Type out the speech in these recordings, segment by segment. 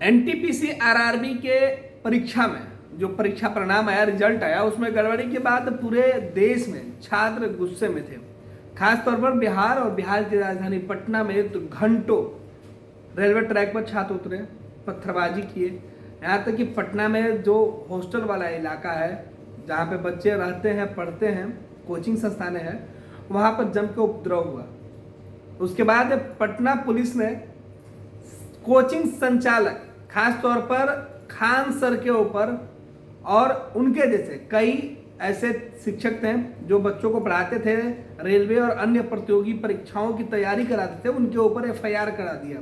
NTPC RRB के परीक्षा में जो परीक्षा परिणाम आया, रिजल्ट आया, उसमें गड़बड़ी के बाद पूरे देश में छात्र गुस्से में थे। खासतौर पर बिहार और बिहार की राजधानी पटना में तो घंटों रेलवे ट्रैक पर छात्र उतरे, पत्थरबाजी किए। यहाँ तक कि पटना में जो हॉस्टल वाला इलाका है जहाँ पे बच्चे रहते हैं, पढ़ते हैं, कोचिंग संस्थानें हैं, वहाँ पर जम के उपद्रव हुआ। उसके बाद पटना पुलिस ने कोचिंग संचालक खास तौर पर खान सर के ऊपर और उनके जैसे कई ऐसे शिक्षक थे जो बच्चों को पढ़ाते थे, रेलवे और अन्य प्रतियोगी परीक्षाओं की तैयारी कराते थे, उनके ऊपर एफआईआर करा दिया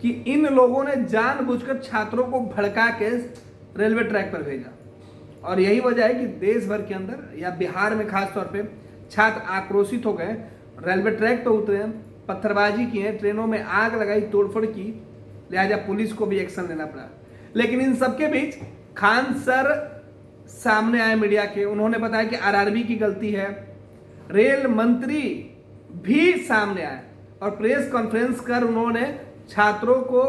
कि इन लोगों ने जानबूझकर छात्रों को भड़का के रेलवे ट्रैक पर भेजा। और यही वजह है कि देश भर के अंदर या बिहार में खास तौर पे छात्र आक्रोशित हो गए, रेलवे ट्रैक पर उतरे, पत्थरबाजी किए, ट्रेनों में आग लगाई, तोड़फोड़ की, लिहाजा पुलिस को भी एक्शन लेना पड़ा। लेकिन इन सबके बीच खान सर सामने आए मीडिया के, उन्होंने बताया कि आरआरबी की गलती है। रेल मंत्री भी सामने आए और प्रेस कॉन्फ्रेंस कर उन्होंने छात्रों को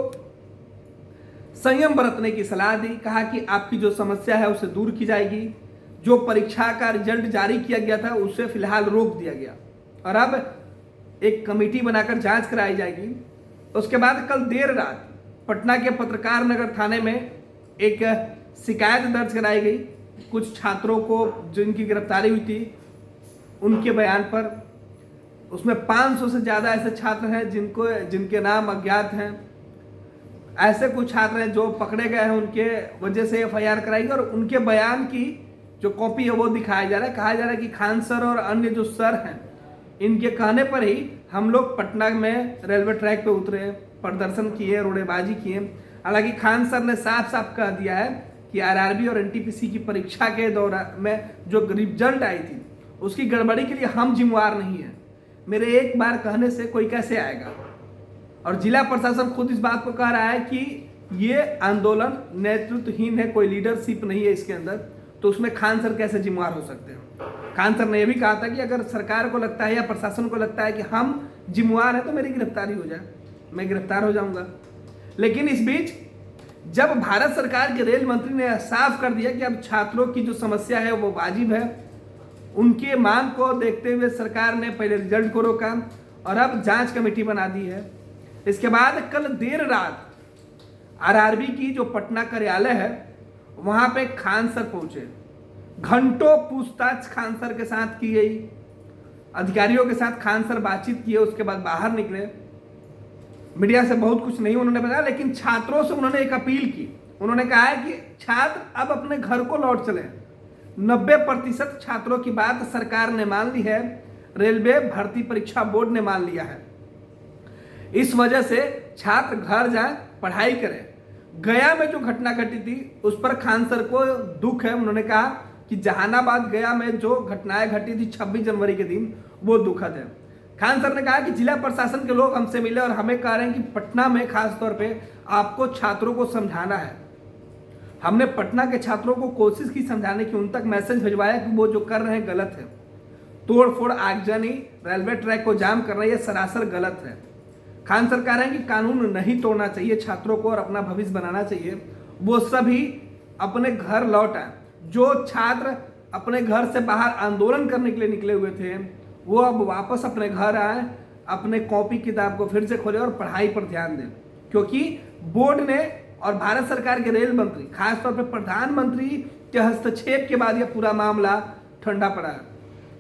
संयम बरतने की सलाह दी। कहा कि आपकी जो समस्या है उसे दूर की जाएगी, जो परीक्षा का रिजल्ट जारी किया गया था उसे फिलहाल रोक दिया गया और अब एक कमेटी बनाकर जांच कराई जाएगी। उसके बाद कल देर रात पटना के पत्रकार नगर थाने में एक शिकायत दर्ज कराई गई कुछ छात्रों को जिनकी गिरफ्तारी हुई थी उनके बयान पर। उसमें 500 से ज़्यादा ऐसे छात्र हैं जिनके नाम अज्ञात हैं। ऐसे कुछ छात्र हैं जो पकड़े गए हैं, उनके वजह से एफआईआर कराई गई और उनके बयान की जो कॉपी है वो दिखाया जा रहा है। कहा जा रहा है कि खान सर और अन्य जो सर हैं इनके कहने पर ही हम लोग पटना में रेलवे ट्रैक पे उतरे, प्रदर्शन किए, रोड़ेबाजी किए। हालांकि खान सर ने साफ साफ कह दिया है कि आरआरबी और एनटीपीसी की परीक्षा के दौरान में जो रिजल्ट आई थी उसकी गड़बड़ी के लिए हम जिम्मेवार नहीं है। मेरे एक बार कहने से कोई कैसे आएगा। और जिला प्रशासन खुद इस बात को कह रहा है कि ये आंदोलन नेतृत्वहीन है, कोई लीडरशिप नहीं है इसके अंदर, तो उसमें खान सर कैसे जिम्मेवार हो सकते हैं। खान सर ने यह भी कहा था कि अगर सरकार को लगता है या प्रशासन को लगता है कि हम जिम्मेवार हैं तो मेरी गिरफ्तारी हो जाए, मैं गिरफ्तार हो जाऊंगा। लेकिन इस बीच जब भारत सरकार के रेल मंत्री ने साफ कर दिया कि अब छात्रों की जो समस्या है वो वाजिब है, उनके मांग को देखते हुए सरकार ने पहले रिजल्ट को रोका और अब जांच कमेटी बना दी है। इसके बाद कल देर रात आरआरबी की जो पटना कार्यालय है वहां पे खान सर पहुंचे। घंटों पूछताछ खान सर के साथ की गई, अधिकारियों के साथ खान सर बातचीत किए, उसके बाद बाहर निकले। मीडिया से बहुत कुछ नहीं उन्होंने बताया, लेकिन छात्रों से उन्होंने एक अपील की। उन्होंने कहा है कि छात्र अब अपने घर को लौट चले। 90% छात्रों की बात सरकार ने मान ली है, रेलवे भर्ती परीक्षा बोर्ड ने मान लिया है। इस वजह से छात्र घर जाएं, पढ़ाई करें। गया में जो घटना घटी थी उस पर खान सर को दुख है। उन्होंने कहा कि जहानाबाद गया में जो घटनाएं घटी थी 26 जनवरी के दिन वो दुखद है। खान सर ने कहा कि जिला प्रशासन के लोग हमसे मिले और हमें कह रहे हैं कि पटना में खास तौर पे आपको छात्रों को समझाना है। हमने पटना के छात्रों को कोशिश की समझाने की, उन तक मैसेज भिजवाया कि वो जो कर रहे हैं गलत है। तोड़फोड़, आगजनी, रेलवे ट्रैक को जाम कर रही है, सरासर गलत है। खान सर कह रहे हैं कि कानून नहीं तोड़ना चाहिए, छात्रों को और अपना भविष्य बनाना चाहिए। वो सभी अपने घर लौट आए। जो छात्र अपने घर से बाहर आंदोलन करने के लिए निकले हुए थे वो अब वापस अपने घर आए, अपने कॉपी किताब को फिर से खोले और पढ़ाई पर ध्यान दें, क्योंकि बोर्ड ने और भारत सरकार के रेल मंत्री, खासतौर पर प्रधानमंत्री के हस्तक्षेप के बाद यह पूरा मामला ठंडा पड़ा है।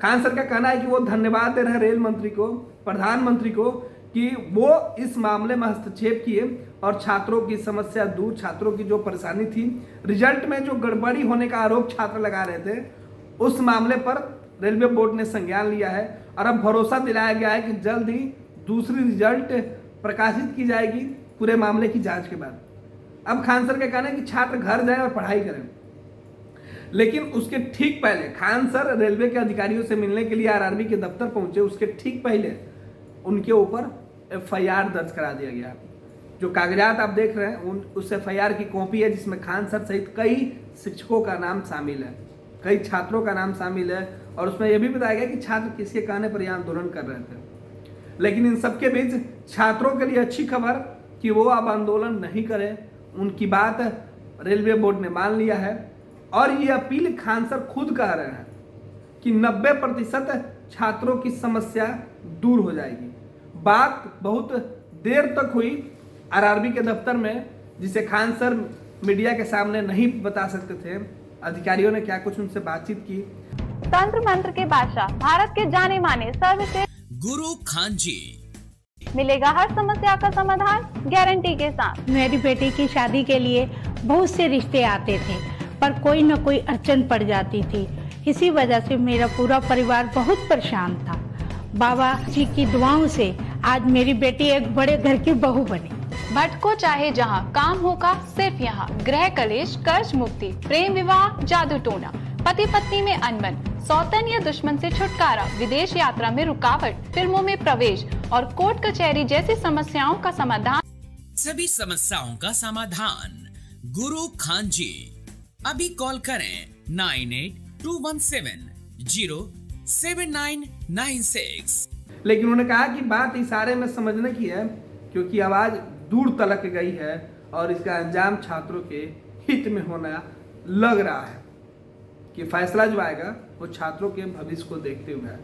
खान सर का कहना है कि वो धन्यवाद दे रहे हैं रेल मंत्री को, प्रधानमंत्री को, कि वो इस मामले में हस्तक्षेप किए और छात्रों की समस्या दूर, छात्रों की जो परेशानी थी, रिजल्ट में जो गड़बड़ी होने का आरोप छात्र लगा रहे थे, उस मामले पर रेलवे बोर्ड ने संज्ञान लिया है और अब भरोसा दिलाया गया है कि जल्द ही दूसरी रिजल्ट प्रकाशित की जाएगी पूरे मामले की जांच के बाद। अब खान सर का कहना है कि छात्र घर जाएं और पढ़ाई करें। लेकिन उसके ठीक पहले खान सर रेलवे के अधिकारियों से मिलने के लिए आरआरबी के दफ्तर पहुंचे। उसके ठीक पहले उनके ऊपर एफआईआर दर्ज करा दिया गया। जो कागजात आप देख रहे हैं उस एफआईआर की कॉपी है जिसमें खान सर सहित कई शिक्षकों का नाम शामिल है, कई छात्रों का नाम शामिल है और उसमें यह भी बताया गया कि छात्र किसके कहने पर यह आंदोलन कर रहे थे। लेकिन इन सबके बीच छात्रों के लिए अच्छी खबर कि वो अब आंदोलन नहीं करें, उनकी बात रेलवे बोर्ड ने मान लिया है और ये अपील खान सर खुद कह रहे हैं कि 90% छात्रों की समस्या दूर हो जाएगी। बात बहुत देर तक हुई आरआरबी के दफ्तर में, जिसे खान सर मीडिया के सामने नहीं बता सकते थे। अधिकारियों ने क्या कुछ उनसे बातचीत की। तंत्र मंत्र के बादशाह, भारत के जाने माने सर्वश्रेष्ठ गुरु खान जी, मिलेगा हर समस्या का समाधान गारंटी के साथ। मेरी बेटी की शादी के लिए बहुत से रिश्ते आते थे, पर कोई न कोई अड़चन पड़ जाती थी। इसी वजह से मेरा पूरा परिवार बहुत परेशान था। बाबा जी की दुआओं से आज मेरी बेटी एक बड़े घर की बहू बनी। भटको चाहे जहां, काम होगा सिर्फ यहाँ। गृह कलेश, कर्ज मुक्ति, प्रेम विवाह, जादू टोना, पति पत्नी में अनबन, सौतन या दुश्मन से छुटकारा, विदेश यात्रा में रुकावट, फिल्मों में प्रवेश और कोर्ट कचहरी जैसी समस्याओं का समाधान। सभी समस्याओं का समाधान गुरु खान जी। अभी कॉल करें 9821707996। लेकिन उन्होंने कहा कि बात इशारे में समझने की है, क्योंकि आवाज दूर तलक गई है और इसका अंजाम छात्रों के हित में होना लग रहा है कि फैसला जो आएगा वो छात्रों के भविष्य को देखते हुए है।